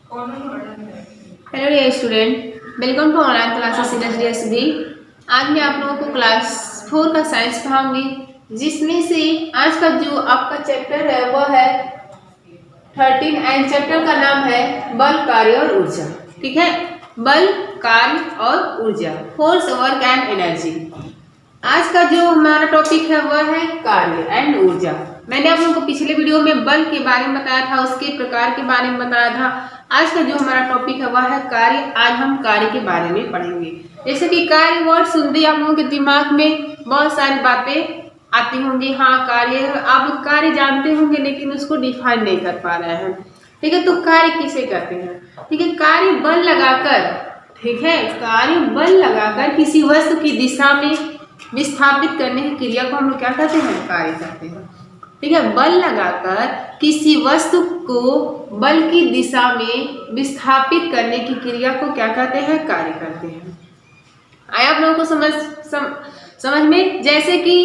Hello dear student, welcome to online classes in HDSB. आज मैं आप लोगों को क्लास 4 का साइंस पढ़ाऊंगी, जिसमें से आज का जो आपका चैप्टर है वह है 13 एंड चैप्टर का नाम है बल, कार्य और ऊर्जा। ठीक है, बल, कार्य और ऊर्जा, फोर्स, वर्क एंड एनर्जी। आज का जो हमारा टॉपिक है वह है कार्य एंड ऊर्जा। मैंने आप लोगों को पिछले वीडियो में बल के बारे में बताया था, उसके प्रकार के बारे में बताया था। आज का जो हमारा टॉपिक है वह है कार्य। आज हम कार्य के बारे में पढ़ेंगे। जैसे कि कार्य वर्ड सुनते ही आप लोगों के दिमाग में बहुत सारी बातें आती होंगी। हाँ, कार्य, आप कार्य जानते होंगे लेकिन उसको डिफाइन नहीं कर पा रहे हैं। ठीक है, तो कार्य किसे कहते हैं? ठीक है, कार्य बल लगाकर, ठीक है, कार्य बल लगाकर किसी वस्तु की दिशा में विस्थापित करने की क्रिया को हम लोग क्या कहते हैं? कार्य कहते हैं। ठीक है, बल लगाकर किसी वस्तु को बल की दिशा में विस्थापित करने की क्रिया को क्या कहते हैं? कार्य कहते हैं। आया आप लोगों को समझ में? जैसे कि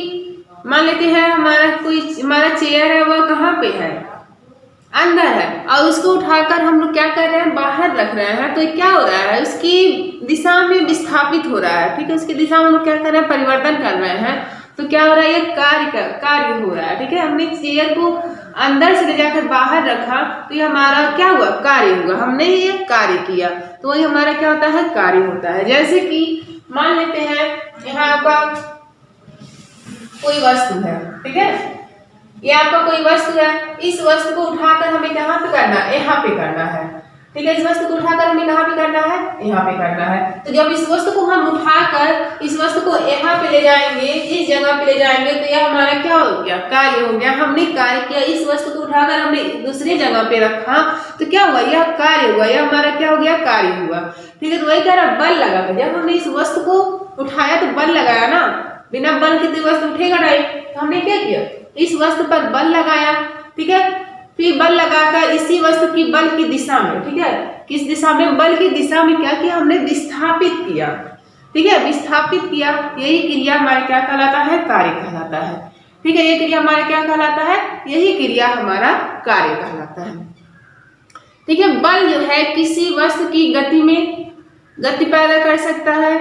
मान लेते हैं हमारा चेयर है, वह कहाँ पे है? अंदर है, और उसको उठाकर हम लोग क्या कर रहे हैं? बाहर रख रहे हैं। तो ये क्या हो रहा है? उसकी दिशा में विस्थापित हो रहा है। ठीक है, उसकी दिशा में हम लोग क्या कर रहे हैं? परिवर्तन कर रहे हैं। तो क्या हो रहा है? ये कार्य हो रहा है। ठीक है, हमने चेयर को अंदर से ले जाकर बाहर रखा, तो ये हमारा क्या हुआ? कार्य हुआ। हमने ये कार्य किया, तो वही हमारा क्या होता है? कार्य होता है। जैसे कि मान लेते हैं यहाँ आपका कोई वस्तु है। ठीक है, ये आपका कोई वस्तु है। इस वस्तु को उठाकर हमें कहाँ पे करना है? यहाँ पे करना है। ठीक है, इस वस्तु को उठाकर हमें कहाँ पे करना है? यहाँ पे करना है। तो जब इस वस्तु को हम उठाकर इस वस्तु को यहाँ पे ले जाएंगे, इस जगह पे ले जाएंगे, तो यह हमारा क्या हो गया? कार्य हो गया। हमने कार्य किया। इस वस्तु को उठाकर हमने दूसरी जगह पे रखा, तो क्या हुआ? यह कार्य हुआ। यह हमारा क्या हो गया? कार्य हुआ। ठीक है, तो वही कह रहा बल लगाकर। जब हमने इस वस्तु को उठाया तो बल लगाया ना, बिना बल के तो वस्तु उठेगा नहीं। तो हमने क्या किया? इस वस्तु पर बल लगाया। ठीक है, फिर बल लगाकर इसी वस्तु की बल की दिशा में, ठीक है, किस दिशा में? बल की दिशा में क्या किया? हमने विस्थापित किया। ठीक है, विस्थापित किया। यही क्रिया हमारा क्या कहलाता है? कार्य कहलाता है। ठीक है, ये क्रिया हमारा क्या कहलाता है? यही क्रिया हमारा कार्य कहलाता है। ठीक है, बल जो है किसी वस्तु की गति में गति पैदा कर सकता है,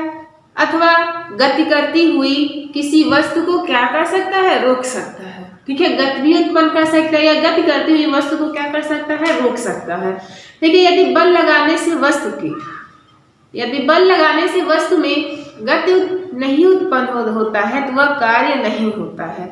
अथवा गति करती हुई किसी वस्तु को क्या कर सकता है? रोक सकता है। ठीक है, गति भी उत्पन्न कर सकता है, या गति करती हुई वस्तु को क्या कर सकता है? रोक सकता है। ठीक है, यदि बल लगाने से वस्तु में गति नहीं उत्पन्न होता है तो वह कार्य नहीं होता है।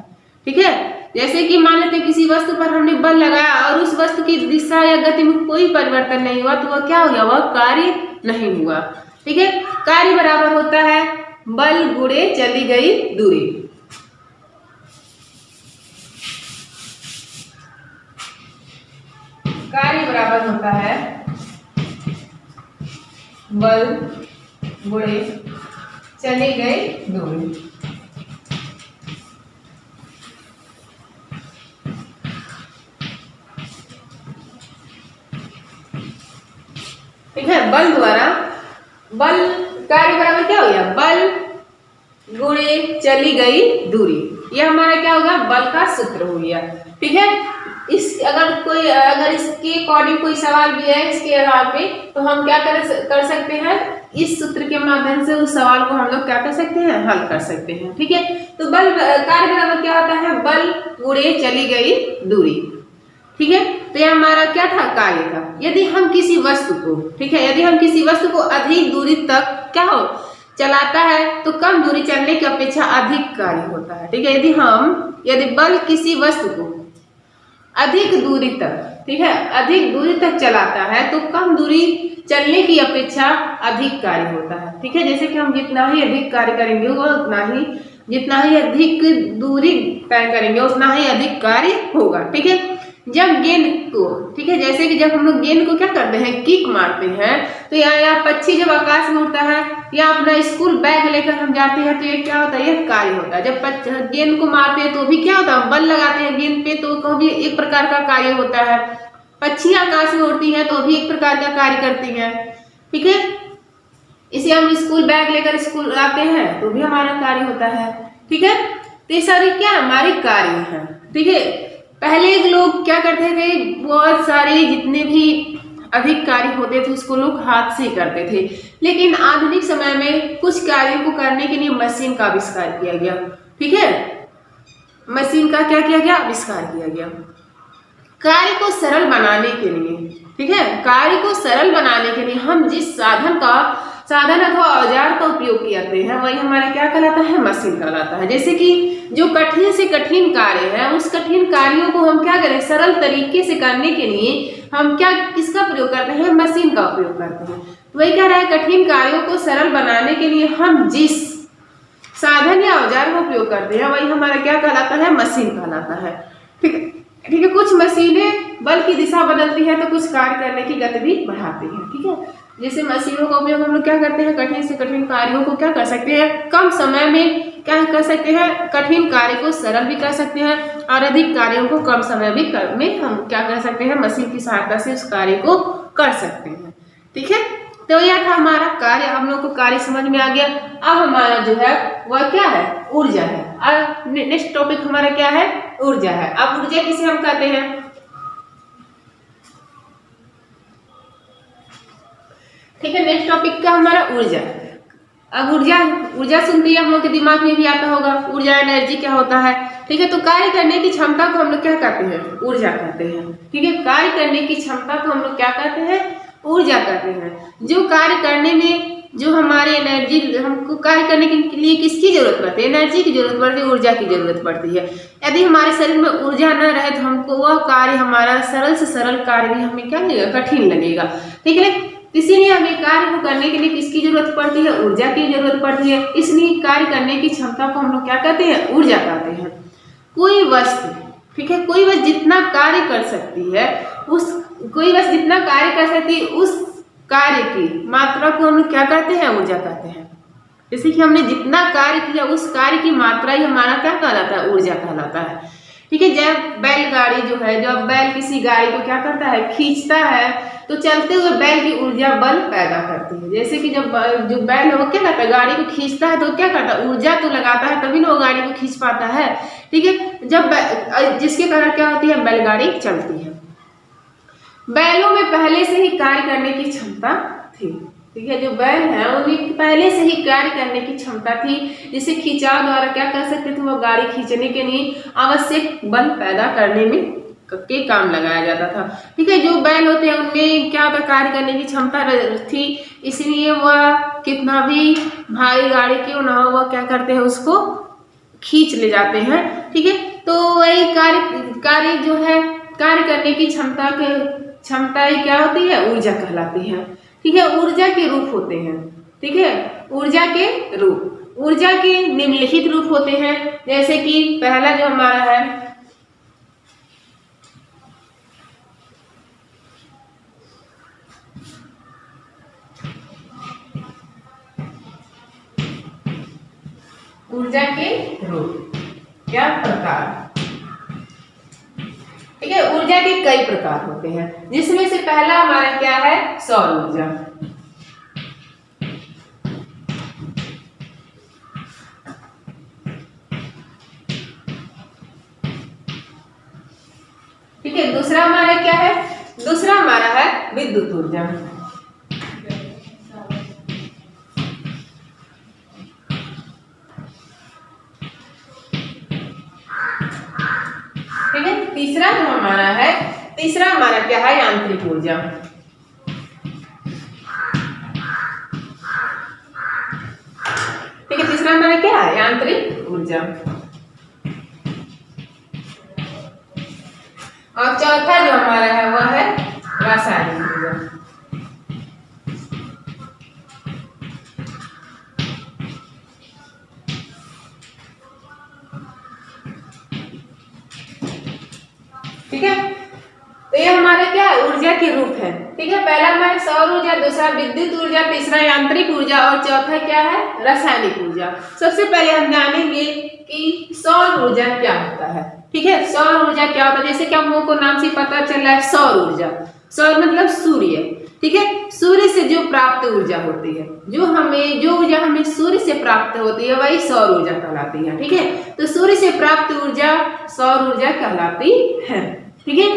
ठीक है, जैसे कि मान लेते किसी वस्तु पर हमने बल लगाया और उस वस्तु की दिशा या गति में कोई परिवर्तन नहीं हुआ, तो वह क्या हो गया? वह कार्य नहीं हुआ। ठीक है, कार्य बराबर होता है बल गुणे चली गई दूरी। कार्य बराबर होता है बल गुणे चली गई दूरी। ठीक है, बल द्वारा बल कार्य बराबर क्या हो गया? बल गुणे चली गई दूरी। यह हमारा क्या होगा? बल का सूत्र हो गया। ठीक है, अगर इसके अकॉर्डिंग कोई सवाल भी है इसके आधार पे, तो हम क्या कर सकते हैं? इस सूत्र के माध्यम से उस सवाल को हम लोग क्या कर सकते हैं? हल कर सकते हैं। ठीक है, तो कार्य बराबर क्या होता है? बल गुणे चली गई दूरी। ठीक है, तो यह हमारा क्या था? कार्य था। यदि हम किसी वस्तु को, ठीक है, यदि हम किसी वस्तु को अधिक दूरी तक क्या हो चलाता है, तो कम दूरी चलने की अपेक्षा अधिक कार्य होता है। ठीक है, यदि बल किसी वस्तु को अधिक दूरी तक, ठीक है, अधिक दूरी तक चलाता है, तो कम दूरी चलने की अपेक्षा अधिक कार्य होता है। ठीक है, जैसे कि हम जितना ही अधिक कार्य करेंगे जितना ही अधिक दूरी तय करेंगे उतना ही अधिक कार्य होगा। ठीक है, जब गेंद को, ठीक है, जैसे कि जब हम लोग गेंद को क्या करते हैं? किक मारते हैं, तो या पक्षी जब आकाश में उड़ता है, या अपना स्कूल बैग लेकर हम जाते हैं, तो ये क्या होता है? ये कार्य होता है। जब गेंद को मारते हैं तो भी क्या होता है? बल लगाते हैं गेंद पे, तो भी एक प्रकार का कार्य होता है। पक्षी आकाश में उड़ती है तो भी एक प्रकार का कार्य करती है। ठीक है, इसे हम स्कूल बैग लेकर स्कूल आते हैं तो भी हमारा कार्य होता है। ठीक है, तो ये सारे क्या हमारे कार्य हैं। ठीक है, पहले लोग क्या करते थे? बहुत सारे जितने भी अधिक कार्य होते थे उसको लोग हाथ से करते थे, लेकिन आधुनिक समय में कुछ कार्यों को करने के लिए मशीन का आविष्कार किया गया। ठीक है, मशीन का क्या किया गया, आविष्कार किया गया कार्य को सरल बनाने के लिए। ठीक है, कार्य को सरल बनाने के लिए हम जिस साधन अथवा औजार का उपयोग करते हैं वही हमारा क्या कहलाता है, मशीन कहलाता है। जैसे कि जो कठिन से कठिन कार्य है उस कठिन कार्यों को हम क्या करें, सरल तरीके से करने के लिए हम किसका प्रयोग करते हैं, मशीन का उपयोग करते हैं। वही कह रहा है कठिन कार्यों को सरल बनाने के लिए हम जिस साधन या औजार का उपयोग करते हैं वही हमारा क्या कहलाता है, मशीन कहलाता है। ठीक है, ठीक है, कुछ मशीनें बल की दिशा बदलती है तो कुछ कार्य करने की गति भी बढ़ाती है। ठीक है, जैसे मशीनों का उपयोग हम लोग क्या करते हैं, कठिन से कठिन कार्यों को क्या कर सकते हैं, कम समय में क्या कर सकते हैं, कठिन कार्य को सरल भी कर सकते हैं और अधिक कार्यों को कम समय में हम क्या कर सकते हैं, मशीन की सहायता से उस कार्य को कर सकते हैं। ठीक है, तो यह था हमारा कार्य, हम लोग को कार्य समझ में आ गया। अब हमारा जो है वह क्या है, ऊर्जा है। अब नेक्स्ट टॉपिक हमारा क्या है, ऊर्जा है। अब ऊर्जा किसे हम कहते हैं, ठीक है, नेक्स्ट टॉपिक का हमारा ऊर्जा। अब ऊर्जा सुनते ही हम लोग के दिमाग में भी आता होगा ऊर्जा एनर्जी क्या होता है। ठीक है, तो कार्य करने की क्षमता को हम लोग क्या कहते हैं, ऊर्जा कहते हैं। ठीक है, कार्य करने की क्षमता को हम लोग क्या कहते हैं, ऊर्जा कहते हैं। जो कार्य करने में जो हमारी एनर्जी, हमको कार्य करने के लिए किसकी जरूरत पड़ती है, एनर्जी की जरूरत पड़ती है, ऊर्जा की जरूरत पड़ती है। यदि हमारे शरीर में ऊर्जा न रहे तो हमको वह कार्य, हमारा सरल से सरल कार्य भी हमें क्या लगेगा, कठिन लगेगा। ठीक है, इसीलिए हमें कार्य को करने के लिए किसकी जरूरत पड़ती है, ऊर्जा की जरूरत पड़ती है। इसलिए कार्य करने की क्षमता को हम लोग क्या कहते हैं, ऊर्जा कहते हैं। कोई वस्तु, ठीक है, कोई वस्तु जितना कार्य कर सकती है उस कार्य की मात्रा को हम लोग क्या कहते हैं, ऊर्जा कहते हैं। जैसे कि हमने जितना कार्य किया उस कार्य की मात्रा ही हमारा क्या कहलाता है, ऊर्जा कहलाता है। ठीक है, जब बैलगाड़ी जो है, जब बैल किसी गाड़ी को क्या करता है, खींचता है, तो चलते हुए बैल की ऊर्जा बल पैदा करती है। जैसे कि जब जो बैल है वो क्या करता है, गाड़ी को खींचता है तो क्या करता है, ऊर्जा तो लगाता है तभी ना वो गाड़ी को खींच पाता है। ठीक है, जब जिसके कारण क्या होती है, बैलगाड़ी चलती है। बैलों में पहले से ही कार्य करने की क्षमता थी। ठीक है, जो बैल है उनमें पहले से ही कार्य करने की क्षमता थी, जिसे खिंचाव द्वारा क्या कर सकते थे, वो गाड़ी खींचने के लिए आवश्यक बल पैदा करने में के काम लगाया जाता था। ठीक है, जो बैल होते हैं उनमें क्या होता, कार्य करने की क्षमता थी, इसलिए वह कितना भी भारी गाड़ी क्यों ना हो वह क्या करते हैं, उसको खींच ले जाते हैं। ठीक है, तो वही कार्य जो है, कार्य करने की क्षमता ही क्या होती है, ऊर्जा कहलाती है। ठीक है, ऊर्जा के रूप होते हैं। ठीक है, ऊर्जा के निम्नलिखित रूप होते हैं। जैसे कि पहला जो हमारा है, ऊर्जा के रूप क्या प्रकार। ठीक है, ऊर्जा के कई प्रकार होते हैं, जिसमें से पहला हमारा क्या है, सौर ऊर्जा। ठीक है, दूसरा हमारा क्या है, दूसरा हमारा है विद्युत ऊर्जा। ठीक है, तीसरा हमारा क्या है, यांत्रिक ऊर्जा। ठीक है, तीसरा हमारा क्या है, यांत्रिक ऊर्जा। और चौथा जो हमारा है वह है रासायनिक ऊर्जा। ठीक है, तो ये हमारे क्या है, ऊर्जा के रूप है। ठीक है, पहला हमारा सौर ऊर्जा, दूसरा विद्युत ऊर्जा, तीसरा यांत्रिक ऊर्जा और चौथा क्या है, रासायनिक ऊर्जा। सबसे पहले हम जानेंगे कि सौर ऊर्जा क्या होता है। ठीक है, सौर ऊर्जा क्या होता है, जैसे कि हम लोगों को नाम से पता चल रहा है, सौर ऊर्जा, सौर मतलब सूर्य। ठीक है, सूर्य से जो प्राप्त ऊर्जा होती है, जो ऊर्जा हमें सूर्य से प्राप्त होती है वही सौर ऊर्जा कहलाती है। ठीक है, तो सूर्य से प्राप्त ऊर्जा सौर ऊर्जा कहलाती है। ठीक है,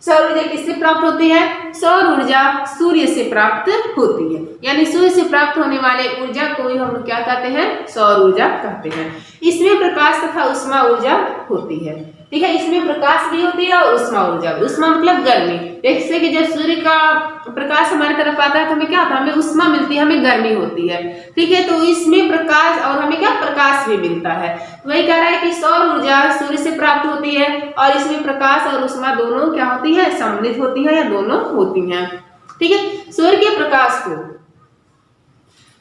सौर ऊर्जा किससे प्राप्त होती है? सौर ऊर्जा सूर्य से प्राप्त होती है, यानी सूर्य से प्राप्त होने वाले ऊर्जा को ही हम लोग क्या कहते हैं? सौर ऊर्जा कहते हैं। इसमें प्रकाश तथा उष्मा ऊर्जा होती है, ठीक है। इसमें प्रकाश भी होती है और उष्मा ऊर्जा भी। उष्मा मतलब गर्मी, जैसे कि जब सूर्य का प्रकाश हमारे तरफ आता है तो हमें क्या होता है? हमें उष्मा मिलती है, हमें गर्मी होती है, ठीक है। तो इसमें प्रकाश और हमें क्या? प्रकाश भी मिलता है। वही कह रहा है कि सौर ऊर्जा सूर्य से प्राप्त होती है और इसमें प्रकाश और उष्मा दोनों क्या होती है? सम्मिलित होती है या दोनों होती हैं, ठीक है। सूर्य के प्रकाश को,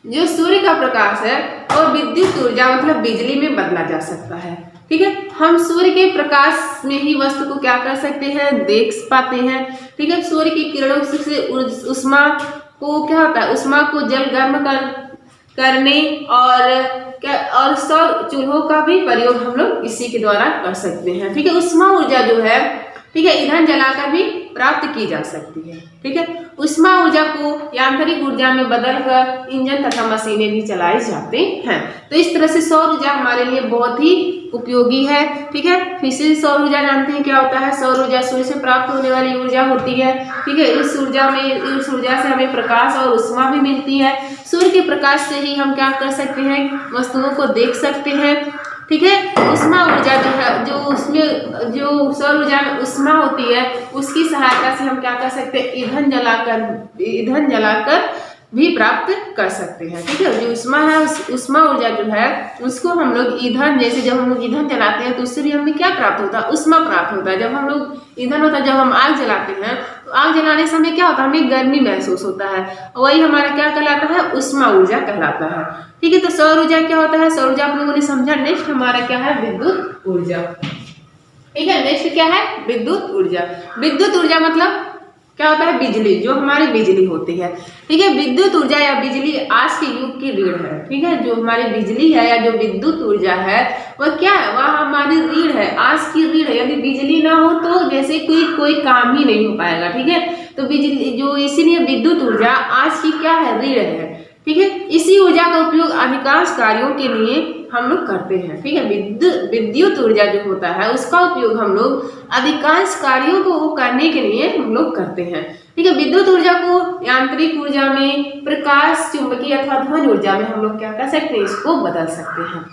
जो सूर्य का प्रकाश है और विद्युत ऊर्जा मतलब बिजली में बदला जा सकता है, ठीक है। हम सूर्य के प्रकाश में ही वस्तु को क्या कर सकते हैं? देख पाते हैं, ठीक है। सूर्य की किरणों से उष्मा को क्या होता है? उष्मा को जल गर्म करने और सौर चूल्हों का भी प्रयोग हम लोग इसी के द्वारा कर सकते हैं, ठीक है। उष्मा ऊर्जा जो है, ठीक है, ईंधन जलाकर भी प्राप्त की जा सकती है, ठीक है। उष्मा ऊर्जा को यांत्रिक ऊर्जा में बदलकर इंजन तथा मशीनें भी चलाई जाते हैं। तो इस तरह से सौर ऊर्जा हमारे लिए बहुत ही उपयोगी है, ठीक है। फिर से सौर ऊर्जा जानते हैं क्या होता है? सौर ऊर्जा सूर्य से प्राप्त होने वाली ऊर्जा होती है, ठीक है। इस ऊर्जा से हमें प्रकाश और उष्मा भी मिलती है। सूर्य के प्रकाश से ही हम क्या कर सकते हैं? वस्तुओं को देख सकते हैं, ठीक है। उष्मा ऊर्जा जो है, जो सौर ऊर्जा में उष्मा होती है, उसकी सहायता से हम क्या कर सकते हैं? ईंधन जलाकर भी प्राप्त कर सकते हैं, ठीक है। जो उष्मा है, उष्मा ऊर्जा जो है उसको हम लोग ईंधन, जैसे जब हम लोग ईंधन जलाते हैं तो उससे भी हमें क्या प्राप्त होता है? उष्मा प्राप्त होता है। जब हम लोग ईंधन होता है, जब हम आग जलाते हैं तो आग जलाने से हमें क्या होता है? हमें गर्मी महसूस होता है, वही हमारा क्या कहलाता है? उष्मा ऊर्जा कहलाता है, ठीक है। तो सौर ऊर्जा क्या होता है? सौर ऊर्जा आप लोगों ने समझा। नेक्स्ट हमारा क्या है? विद्युत ऊर्जा, ठीक है। नेक्स्ट क्या है? विद्युत ऊर्जा। विद्युत ऊर्जा मतलब क्या होता है? बिजली, जो हमारी बिजली होती है, ठीक है। विद्युत ऊर्जा या बिजली आज के युग की रीढ़ है, ठीक है। जो हमारी बिजली है या जो विद्युत ऊर्जा है वह क्या है? वह हमारी रीढ़ है, आज की रीढ़ है। यदि बिजली ना हो तो जैसे कोई काम ही नहीं हो पाएगा, ठीक है। तो बिजली जो, इसीलिए विद्युत ऊर्जा आज की क्या है? रीढ़ है, ठीक है। इसी ऊर्जा का उपयोग अधिकांश कार्यों के लिए हम लोग करते हैं, ठीक है। विद्युत ऊर्जा जो होता है उसका उपयोग हम लोग अधिकांश कार्यों को करने के लिए हम लोग करते हैं, ठीक है। विद्युत ऊर्जा को यांत्रिक ऊर्जा में, प्रकाश, चुंबकीय अथवा ध्वनि ऊर्जा में हम लोग क्या कर सकते हैं? इसको बदल सकते हैं,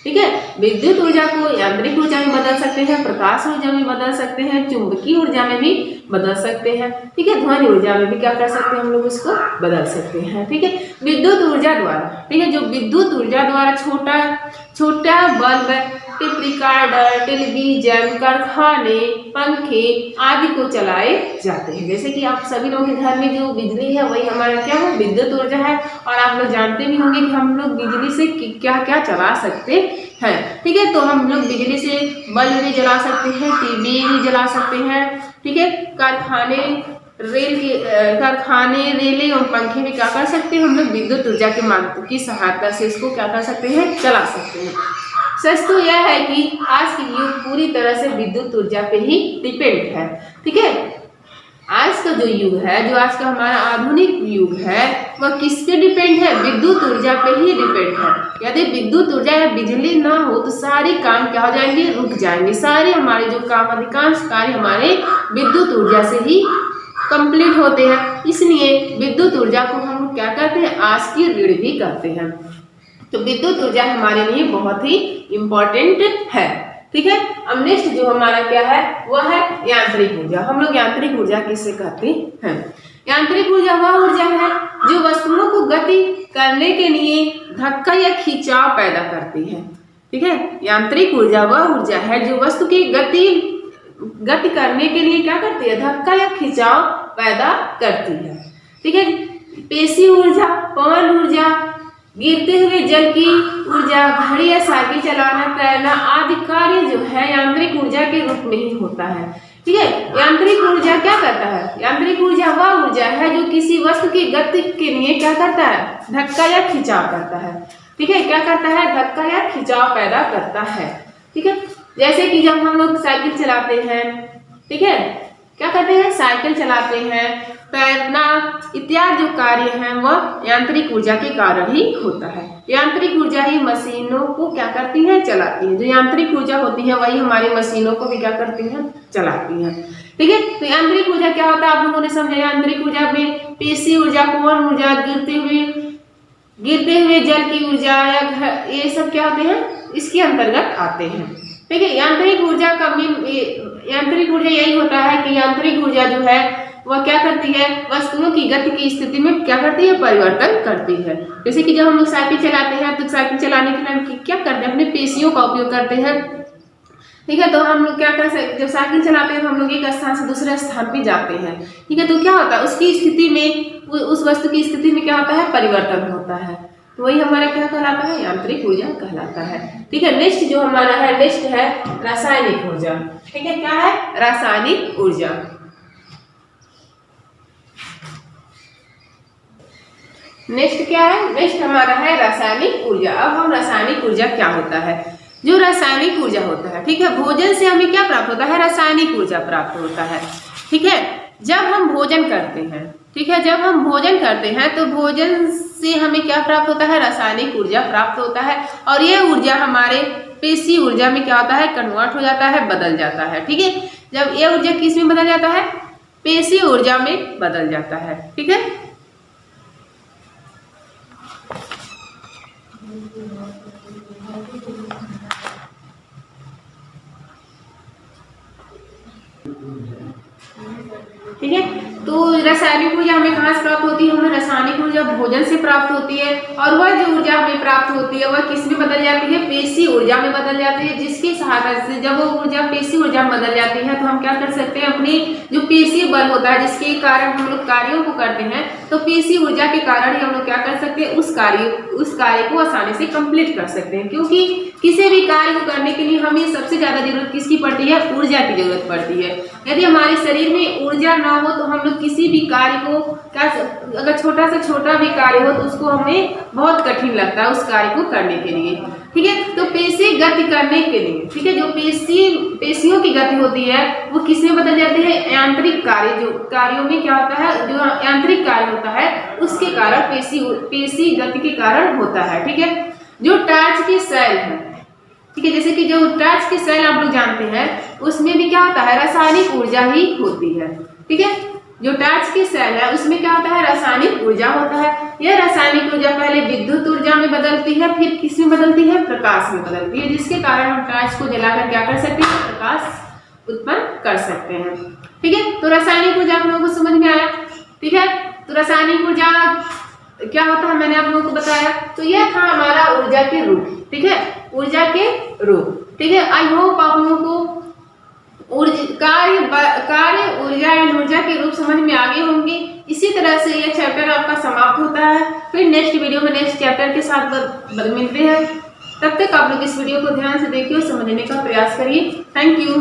ठीक है। विद्युत ऊर्जा को यांत्रिक ऊर्जा में बदल सकते हैं, प्रकाश ऊर्जा में बदल सकते हैं, चुंबकीय ऊर्जा में भी बदल सकते हैं, ठीक है। ध्वनि ऊर्जा में भी क्या कर सकते हैं? हम लोग उसको बदल सकते हैं, ठीक है। विद्युत ऊर्जा द्वारा, ठीक है, जो विद्युत ऊर्जा द्वारा छोटा बल्ब, टेप रिकॉर्डर, टेलीविजन, कारखाने, पंखे आदि को चलाए जाते हैं। जैसे कि आप सभी लोगों के घर में जो बिजली है वही हमारा क्या है? विद्युत ऊर्जा है। और आप लोग जानते भी होंगे कि हम लोग बिजली से क्या क्या चला सकते हैं, ठीक है। तो हम लोग बिजली से बल्ब भी जला सकते हैं, टीवी भी जला सकते हैं, ठीक है। कारखाने, रेलें और पंखे भी क्या कर सकते हैं? हम लोग विद्युत ऊर्जा की सहायता से इसको क्या कर सकते हैं? चला सकते हैं। सच तो यह है कि आज की युग पूरी तरह से विद्युत ऊर्जा पे ही डिपेंड है, ठीक है। आज का जो युग है, जो आज का हमारा आधुनिक युग है, वह किस पे डिपेंड है? विद्युत ऊर्जा पे ही डिपेंड है। यदि विद्युत ऊर्जा या बिजली ना हो तो सारे काम क्या हो जाएंगे? रुक जाएंगे। सारे हमारे जो काम, अधिकांश कार्य हमारे विद्युत ऊर्जा से ही कंप्लीट होते हैं। इसलिए विद्युत ऊर्जा को हम क्या कहते हैं? आज की रीढ़ भी कहते हैं। तो विद्युत ऊर्जा हमारे लिए बहुत ही इम्पोर्टेंट है, ठीक है। अब नेक्स्ट जो हमारा क्या है वह है यांत्रिक ऊर्जा। हम लोग यांत्रिक ऊर्जा किसे कहते हैं? यांत्रिक ऊर्जा वह ऊर्जा है जो वस्तुओं को गति करने के लिए धक्का या खिंचाव पैदा करती है, ठीक है। यांत्रिक ऊर्जा वह ऊर्जा है जो वस्तु की गति करने के लिए क्या करती है? धक्का या खिंचाव पैदा करती है, ठीक है। पेशी ऊर्जा, पवन ऊर्जा, गिरते हुए जल की ऊर्जा, घड़ी या साइकिल चलाना, तैरना आदि कार्य जो है यांत्रिक ऊर्जा के रूप में ही होता है, ठीक है। यांत्रिक ऊर्जा क्या करता है? यांत्रिक ऊर्जा वह ऊर्जा है जो किसी वस्तु की गति के लिए क्या करता है? धक्का या खिंचाव करता है, ठीक है। क्या करता है? धक्का या खिंचाव पैदा करता है, ठीक है। जैसे कि जब हम लोग साइकिल चलाते हैं, ठीक है, क्या करते हैं? साइकिल चलाते हैं, तैरना इत्यादि जो कार्य हैं वह यांत्रिक ऊर्जा के कारण ही होता है। यांत्रिक ऊर्जा ही मशीनों को क्या करती है? चलाती है। जो यांत्रिक ऊर्जा होती है वही हमारी मशीनों को भी क्या करती है? चलाती है, ठीक है। तो यांत्रिक ऊर्जा क्या होता है आप लोगों ने समझा। यांत्रिक ऊर्जा में पेशीय ऊर्जा, पवन ऊर्जा, गिरते हुए जल की ऊर्जा या ये सब क्या होते हैं, इसके अंतर्गत आते हैं। ठीक है। यांत्रिक ऊर्जा का यांत्रिक ऊर्जा यही होता है कि यांत्रिक ऊर्जा जो है वह क्या करती है, वस्तुओं की गति की स्थिति में क्या करती है, परिवर्तन करती है। जैसे कि जब हम लोग साइकिल चलाते हैं तो साइकिल चलाने के लिए हम क्या करते हैं, अपने पेशियों का उपयोग करते हैं। ठीक है। तो हम लोग क्या कर सकते, जब साइकिल चलाते हैं तो हम लोग एक स्थान से दूसरे स्थान पे जाते हैं। ठीक है। तो क्या होता है, उसकी स्थिति में, उस वस्तु की स्थिति में क्या होता है, परिवर्तन होता है। तो वही हमारा क्या कहलाता है, यांत्रिक ऊर्जा कहलाता है। ठीक है। नेक्स्ट जो हमारा है, नेक्स्ट है रासायनिक ऊर्जा। ठीक है। क्या है, रासायनिक ऊर्जा। नेक्स्ट क्या है, नेक्स्ट हमारा है रासायनिक ऊर्जा। अब हम रासायनिक ऊर्जा क्या होता है, जो रासायनिक ऊर्जा होता है, ठीक है, भोजन से हमें क्या प्राप्त होता है, रासायनिक ऊर्जा प्राप्त होता है। ठीक है। जब हम भोजन करते हैं, ठीक है, जब हम भोजन करते हैं तो भोजन से हमें क्या प्राप्त होता है, रासायनिक ऊर्जा प्राप्त होता है। और यह ऊर्जा हमारे पेशीय ऊर्जा में क्या होता है, कन्वर्ट हो जाता है, बदल जाता है। ठीक है। जब यह ऊर्जा किस में बदल जाता है, पेशीय ऊर्जा में बदल जाता है। ठीक है। ठीक है। तो रासायनिक ऊर्जा हमें कहाँ से प्राप्त होती है, हमें रासायनिक ऊर्जा भोजन से प्राप्त होती है। और वह जो ऊर्जा हमें प्राप्त होती है वह किस में बदल जाती है, पेशीय ऊर्जा में बदल जाती है। जिसकी सहायता से जब वो ऊर्जा पेशीय ऊर्जा में बदल जाती है तो हम क्या कर सकते हैं, अपनी जो पेशीय बल होता है जिसके कारण हम लोग कार्यों को करते हैं, तो पेशीय ऊर्जा के कारण ही हम लोग क्या कर सकते हैं, उस कार्य को आसानी से कंप्लीट कर सकते हैं। क्योंकि किसी भी कार्य को करने के लिए हमें सबसे ज्यादा जरूरत किसकी पड़ती है, ऊर्जा की जरूरत पड़ती है। यदि हमारे शरीर में ऊर्जा ना हो तो हम लोग किसी भी कार्य को अगर छोटा से छोटा भी कार्य हो तो उसको हमें बहुत कठिन लगता है उस कार्य को करने के लिए। ठीक है। तो पेशीय गति करने के लिए, ठीक है, जो पेशियों की गति होती है वो किस में बदल जाती है, यांत्रिक कार्य, जो कार्यों में क्या होता है, जो यांत्रिक कार्य होता है उसके कारण पेशीय गति के कारण होता है। ठीक है। जो टार्च की सेल है, ठीक है, जैसे कि जो टार्च की सेल आप लोग जानते हैं उसमें भी क्या होता है, रासायनिक ऊर्जा ही होती है। ठीक है। जो टार्च की सेल है उसमें क्या होता है, रासायनिक ऊर्जा होता है। यह रासायनिक ऊर्जा पहले विद्युत ऊर्जा में बदलती है, फिर किस में बदलती है, प्रकाश में बदलती है, जिसके कारण हम टार्च को जलाकर क्या कर सकते हैं, प्रकाश उत्पन्न कर सकते हैं। ठीक है। तो रासायनिक ऊर्जा आप लोगों को समझ में आया। ठीक है। तो रासायनिक ऊर्जा क्या होता है मैंने आप लोगों को बताया। तो यह था हमारा ऊर्जा के रूप। ठीक है। ऊर्जा के रूप। ठीक है। आई होप आप लोगों को कार्य ऊर्जा एंड ऊर्जा के रूप समझ में आ गए होंगे। इसी तरह से यह चैप्टर आपका समाप्त होता है। फिर नेक्स्ट वीडियो में नेक्स्ट चैप्टर के साथ मिलते हैं। तब तक आप लोग इस वीडियो को ध्यान से देखिए और समझने का प्रयास करिए। Thank you.